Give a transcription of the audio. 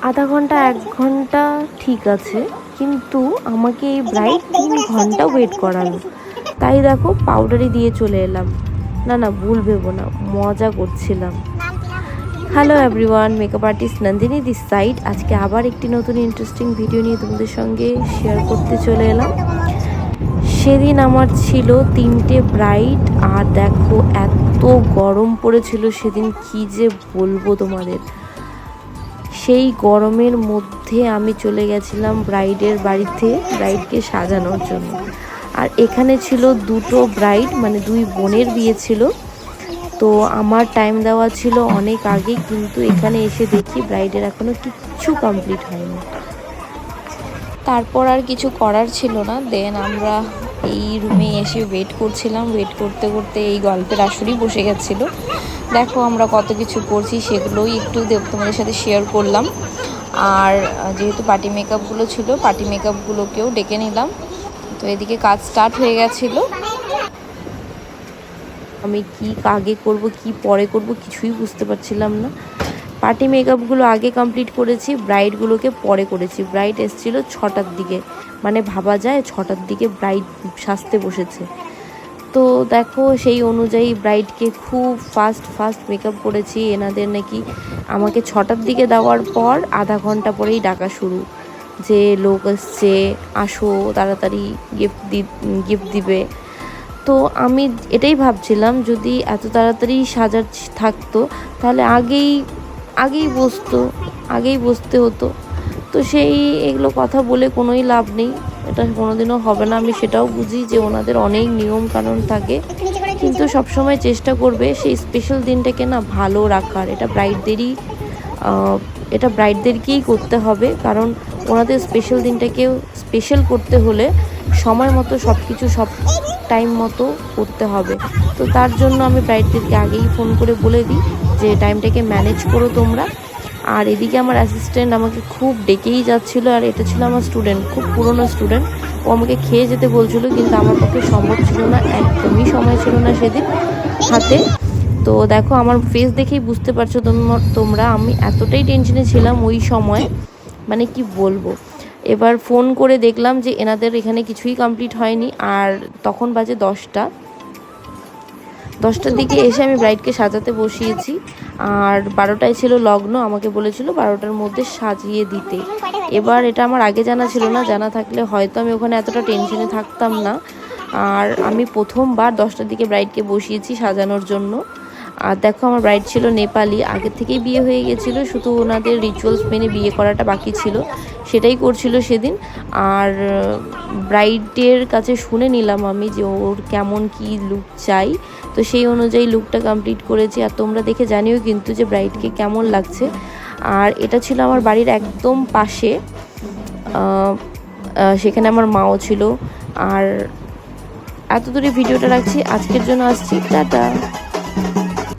আধা ঘন্টা 1 ঘন্টা ঠিক আছে, কিন্তু আমাকে এই ব্রাইড 3 ঘন্টা ওয়েট করালো। তাই দেখো পাউডারই দিয়ে চলে এলাম। না না, ভুল ভেবো না, মজা করছিলাম। Hello everyone, makeup artist Nandini this side. আজকে আবার একটি নতুন ইন্টারেস্টিং ভিডিও নিয়ে তোমাদের সঙ্গে শেয়ার করতে চলে এলাম। সেদিন আমার ছিল 3টে ব্রাইড, আর দেখো এত গরম পড়েছিল সেদিন, কি যে বলবো তোমাদের। সেই গরমের মধ্যে আমি চলে গেছিলাম ব্রাইডের বাড়িতে ব্রাইডকে সাজানোর জন্য। আর এখানে ছিল 2টো ব্রাইড, মানে 2 বোনের বিয়ে ছিল। তো আমার টাইম দেওয়া ছিল অনেক আগে, কিন্তু এখানে এসে দেখি ব্রাইডের এখনও কিচ্ছু কমপ্লিট হয়নি। তারপর আর কিছু করার ছিল না, দেন আমরা এই রুমে এসে ওয়েট করছিলাম। ওয়েট করতে করতে এই গল্পের আসরই বসে গেছিলো। দেখো আমরা কত কিছু করছি, সেগুলোই একটু তোমাদের সাথে শেয়ার করলাম। আর যেহেতু পার্টি মেকআপগুলো ছিল, পার্টি মেকআপগুলোকেও ডেকে নিলাম। তো এদিকে কাজ স্টার্ট হয়ে গেছিলো। আমি কি আগে করব কি পরে করব কিছুই বুঝতে পারছিলাম না। পার্টি মেকআপগুলো আগে কমপ্লিট করেছি, ব্রাইডগুলোকে পরে করেছি। ব্রাইড এসেছিল 6টার দিকে, মানে ভাবা যায় 6টার দিকে ব্রাইড সাজতে বসেছে। তো দেখো সেই অনুযায়ী ব্রাইডকে খুব ফাস্ট মেকআপ করেছি। এনাদের নাকি আমাকে 6টার দিকে দেওয়ার পর আধা ঘন্টা পরেই ডাকা শুরু, যে লোক এসছে, আসো তাড়াতাড়ি গিফট দিবে। তো আমি এটাই ভাবছিলাম, যদি এত তাড়াতাড়ি সাজার থাকতো তাহলে আগেই বসতে হতো। তো সেই এগুলো কথা বলে কোনোই লাভ নেই, এটা কোনোদিনও হবে না। আমি সেটাও বুঝি যে ওনাদের অনেক নিয়ম কানুন থাকে, কিন্তু সবসময় চেষ্টা করবে সেই স্পেশাল দিনটাকে না ভালো রাখার। এটা ব্রাইডদেরকেই করতে হবে, কারণ ওনাদের স্পেশাল দিনটাকেও স্পেশাল করতে হলে সময় মতো সব কিছু সব টাইম মতো করতে হবে। তো তার জন্য আমি ব্রাইডদেরকে আগেই ফোন করে বলে দিই যে টাইমটাকে ম্যানেজ করো তোমরা। আর এদিকে আমার অ্যাসিস্ট্যান্ট আমাকে খুব ডেকেই যাচ্ছিলো, আর এটা ছিল আমার স্টুডেন্ট, খুব পুরনো স্টুডেন্ট। ও আমাকে খেয়ে যেতে বলছিল, কিন্তু আমার পক্ষে সম্ভব ছিল না, একদমই সময় ছিল না সেদিন হাতে। তো দেখো আমার ফেস দেখেই বুঝতে পারছো তোমরা আমি এতটাই টেনশনে ছিলাম ওই সময়, মানে কি বলবো। এবার ফোন করে দেখলাম যে এনাদের এখানে কিছুই কমপ্লিট হয়নি, আর তখন বাজে 10টার দিকে এসে আমি ব্রাইডকে সাজাতে বসিয়েছি। আর 12টায় ছিল লগ্ন, আমাকে বলেছিল 12টার মধ্যে সাজিয়ে দিতে। এবার এটা আমার আগে জানা ছিল না, জানা থাকলে হয়তো আমি ওখানে এতটা টেনশনে থাকতাম না। আর আমি প্রথমবার 10টার দিকে ব্রাইডকে বসিয়েছি সাজানোর জন্য। আর দেখো আমার ব্রাইড ছিল নেপালি, আগের থেকেই বিয়ে হয়ে গেছিলো, শুধু ওনাদের রিচুয়ালস মেনে বিয়ে করাটা বাকি ছিল, সেটাই করছিল সেদিন। আর ব্রাইডের কাছে শুনে নিলাম আমি যে ওর কেমন কি লুক চাই, তো সেই অনুযায়ী লুকটা কমপ্লিট করেছি। আর তোমরা দেখে জানিও কিন্তু যে ব্রাইডকে কেমন লাগছে। আর এটা ছিল আমার বাড়ির একদম পাশে, সেখানে আমার মাও ছিল। আর এত দূরে ভিডিওটা রাখছি, আজকের জন্য আসছি, টাটা।